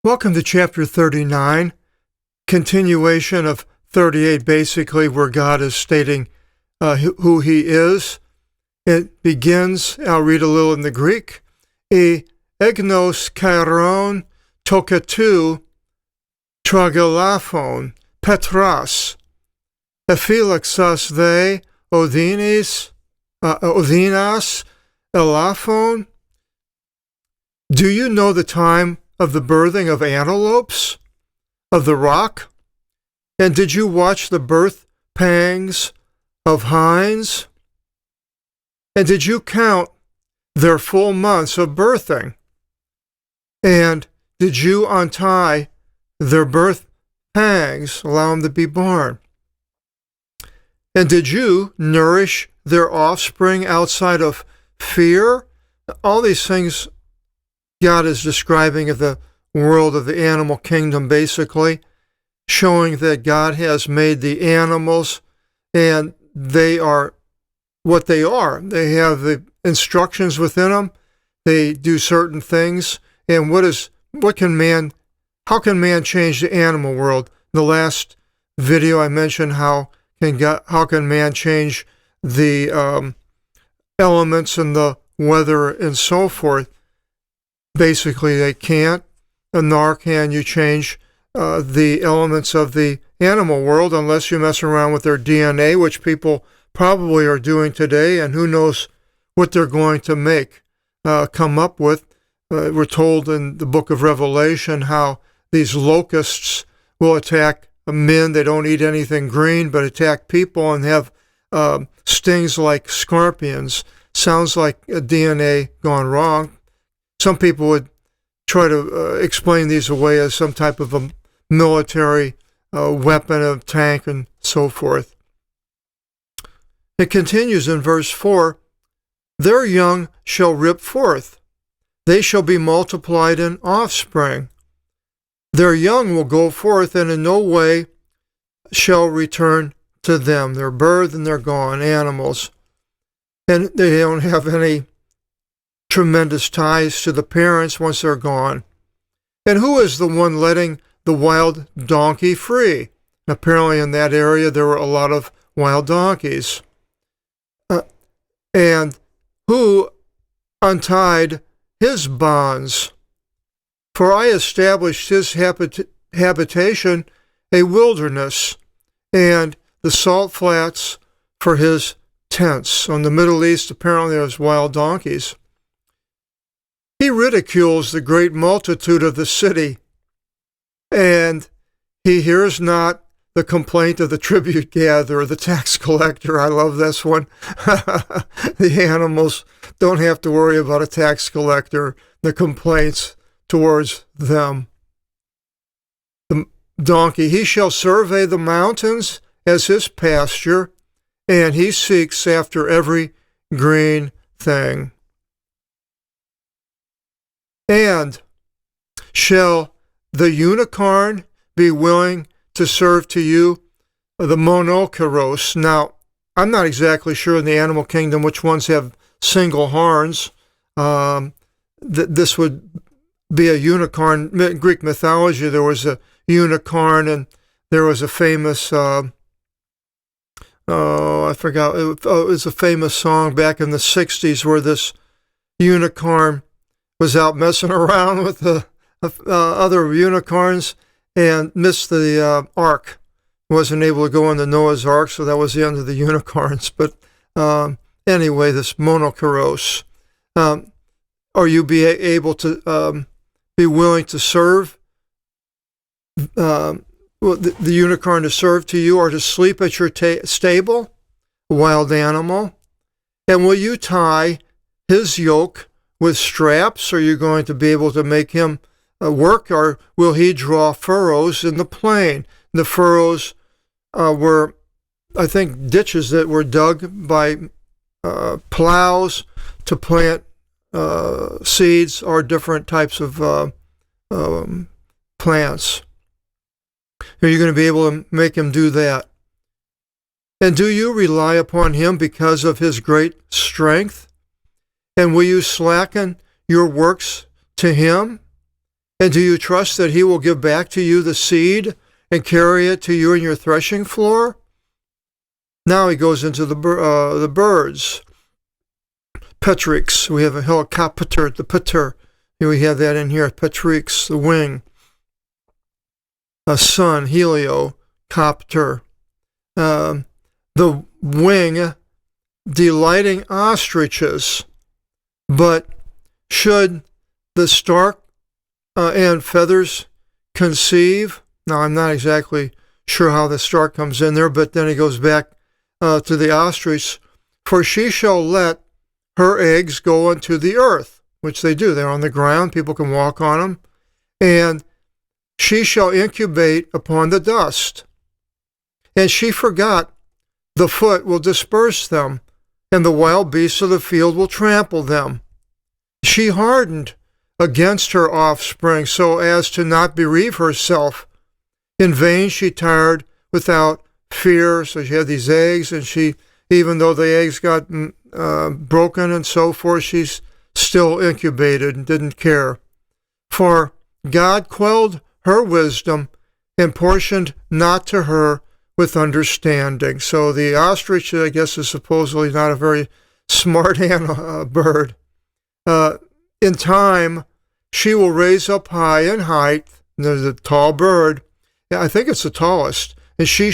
Welcome to chapter 39, continuation of 38, basically, where God is stating who he is. It begins, I'll read a little in the Greek, e egnos kairon toketu tragelaphon petras, ephilaxas they odinas elaphon. Do you know the time of the birthing of antelopes, of the rock? And did you watch the birth pangs of hinds? And did you count their full months of birthing? And did you untie their birth pangs, allow them to be born? And did you nourish their offspring outside of fear? All these things God is describing of the world of the animal kingdom, basically, showing that God has made the animals and they are what they are. They have the instructions within them. They do certain things. And how can man change the animal world? In the last video I mentioned how can man change the elements and the weather and so forth. Basically, they can't, nor can you change the elements of the animal world unless you mess around with their DNA, which people probably are doing today, and who knows what they're going to come up with. We're told in the book of Revelation how these locusts will attack men. They don't eat anything green, but attack people and have stings like scorpions. Sounds like a DNA gone wrong. Some people would try to explain these away as some type of a military weapon, a tank, and so forth. It continues in verse 4, their young shall rip forth. They shall be multiplied in offspring. Their young will go forth, and in no way shall return to them. They're birthed and they're gone, animals. And they don't have any tremendous ties to the parents once they're gone. And who is the one letting the wild donkey free? Apparently in that area there were a lot of wild donkeys. And who untied his bonds? For I established his habitation a wilderness, and the salt flats for his tents. On the Middle East, apparently there's wild donkeys. He ridicules the great multitude of the city, and he hears not the complaint of the tribute gatherer, the tax collector. I love this one. The animals don't have to worry about a tax collector, the complaints towards them. The donkey, he shall survey the mountains as his pasture, and he seeks after every green thing. And shall the unicorn be willing to serve to you? The monoceros. Now, I'm not exactly sure in the animal kingdom which ones have single horns. This would be a unicorn. In Greek mythology, there was a unicorn, and there was a famous, I forgot, it was a famous song back in the 60s where this unicorn was out messing around with the other unicorns and missed the ark. Wasn't able to go into Noah's ark, so that was the end of the unicorns. But anyway, this monoceros. Are you able to be willing to serve the unicorn to serve to you, or to sleep at your stable, a wild animal? And will you tie his yoke with straps? Are you going to be able to make him work, or will he draw furrows in the plain? The furrows were, I think, ditches that were dug by plows to plant seeds or different types of plants. Are you going to be able to make him do that? And do you rely upon him because of his great strength? And will you slacken your works to him? And do you trust that he will give back to you the seed and carry it to you in your threshing floor? Now he goes into the birds. Petrix, we have a helicopter, the peter. We have that in here, Petrix, the wing. A sun, heliocopter. The wing, delighting ostriches. But should the stork and feathers conceive? Now, I'm not exactly sure how the stork comes in there, but then he goes back to the ostrich. For she shall let her eggs go into the earth, which they do. They're on the ground. People can walk on them. And she shall incubate upon the dust. And she forgot, the foot will disperse them, and the wild beasts of the field will trample them. She hardened against her offspring so as to not bereave herself. In vain she tired without fear. So she had these eggs, and she, even though the eggs got broken and so forth, she's still incubated and didn't care. For God quelled her wisdom and portioned not to her with understanding. So the ostrich, I guess, is supposedly not a very smart bird. In time, she will raise up high in height. There's a tall bird. I think it's the tallest. And she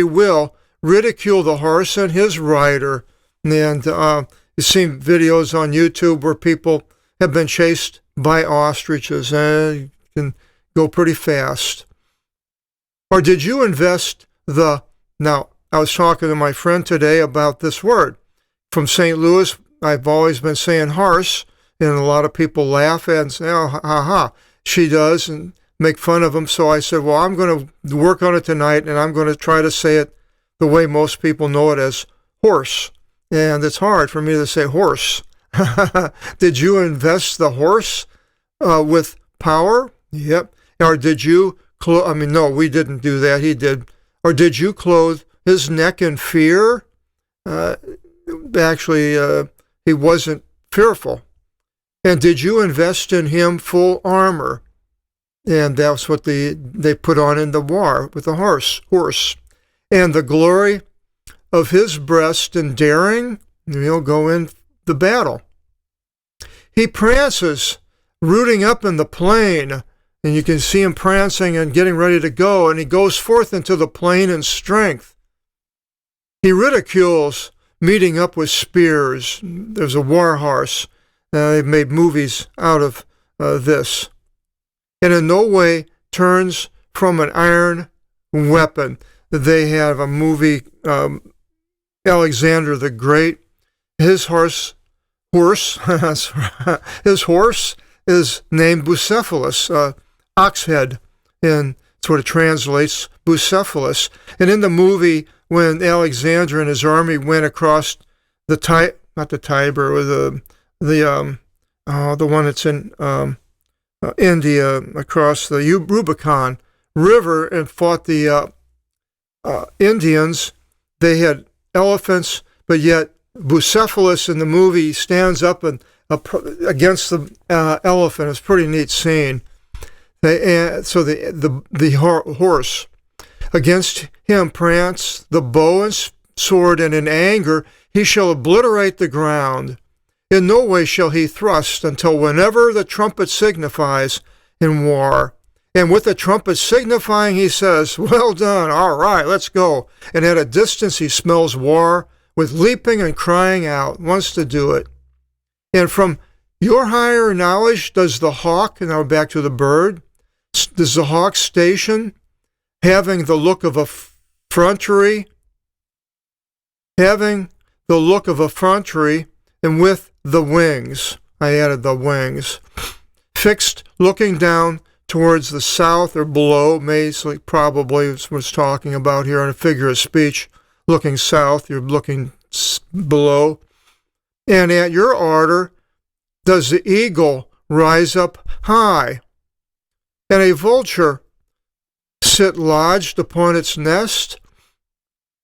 will ridicule the horse and his rider. And you've seen videos on YouTube where people have been chased by ostriches, and you can go pretty fast. Or did you invest now, I was talking to my friend today about this word. From St. Louis, I've always been saying horse, and a lot of people laugh and say, oh, ha, she does, and make fun of them. So I said, well, I'm going to work on it tonight, and I'm going to try to say it the way most people know it, as horse. And it's hard for me to say horse. Did you invest the horse with power? Yep. Or did you no, we didn't do that. He did. Or did you clothe his neck in fear? Actually, he wasn't fearful. And did you invest in him full armor? And that's what they put on in the war with the horse. And the glory of his breast and daring, he'll go in the battle. He prances, rooting up in the plain, and you can see him prancing and getting ready to go, and he goes forth into the plain in strength. He ridicules meeting up with spears. There's a war horse. They've made movies out of this. And in no way turns from an iron weapon. They have a movie, Alexander the Great. His horse is named Bucephalus, ox head, and that's what it translates, Bucephalus. And in the movie, when Alexander and his army went across the Tiber, or the one that's in India, across the Rubicon River, and fought the Indians, they had elephants, but yet Bucephalus in the movie stands up and against the elephant. It's a pretty neat scene. So the horse, against him prance the bow and sword, and in anger he shall obliterate the ground. In no way shall he thrust until whenever the trumpet signifies in war. And with the trumpet signifying, he says, well done, all right, let's go. And at a distance he smells war, with leaping and crying out, wants to do it. And from your higher knowledge does the hawk, and now back to the bird, does the hawk station, having the look of effrontery, and with the wings, I added the wings, fixed looking down towards the south or below, probably was talking about here in a figure of speech, looking south, you're looking below. And at your order does the eagle rise up high, and a vulture sit lodged upon its nest,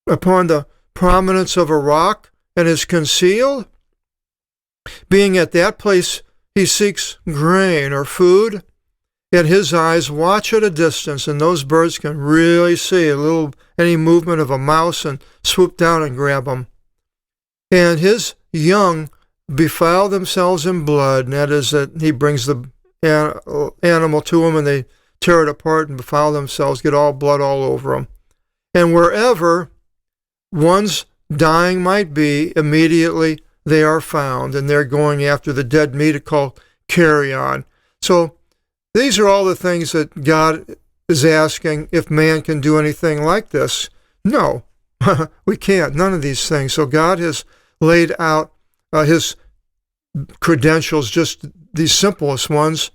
upon the prominence of a rock, and is concealed. Being at that place, he seeks grain or food, and his eyes watch at a distance, and those birds can really see any movement of a mouse and swoop down and grab them. And his young defile themselves in blood, and that is that he brings the animal to them, and they tear it apart and defile themselves, get all blood all over them. And wherever one's dying might be, immediately they are found, and they're going after the dead meat called carrion. So these are all the things that God is asking if man can do anything like this. No, we can't. None of these things. So God has laid out his credentials, just these simplest ones,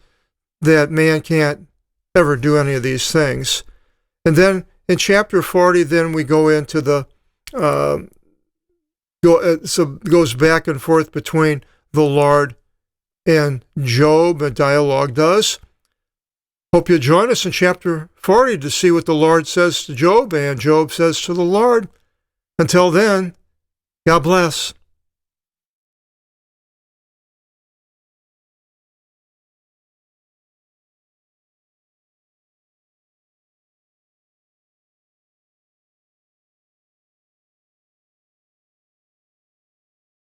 that man can't ever do any of these things. And then in chapter 40, then we go into the goes back and forth between the Lord and Job. A dialogue does. Hope you join us in chapter 40 to see what the Lord says to Job and Job says to the Lord. Until then, God bless.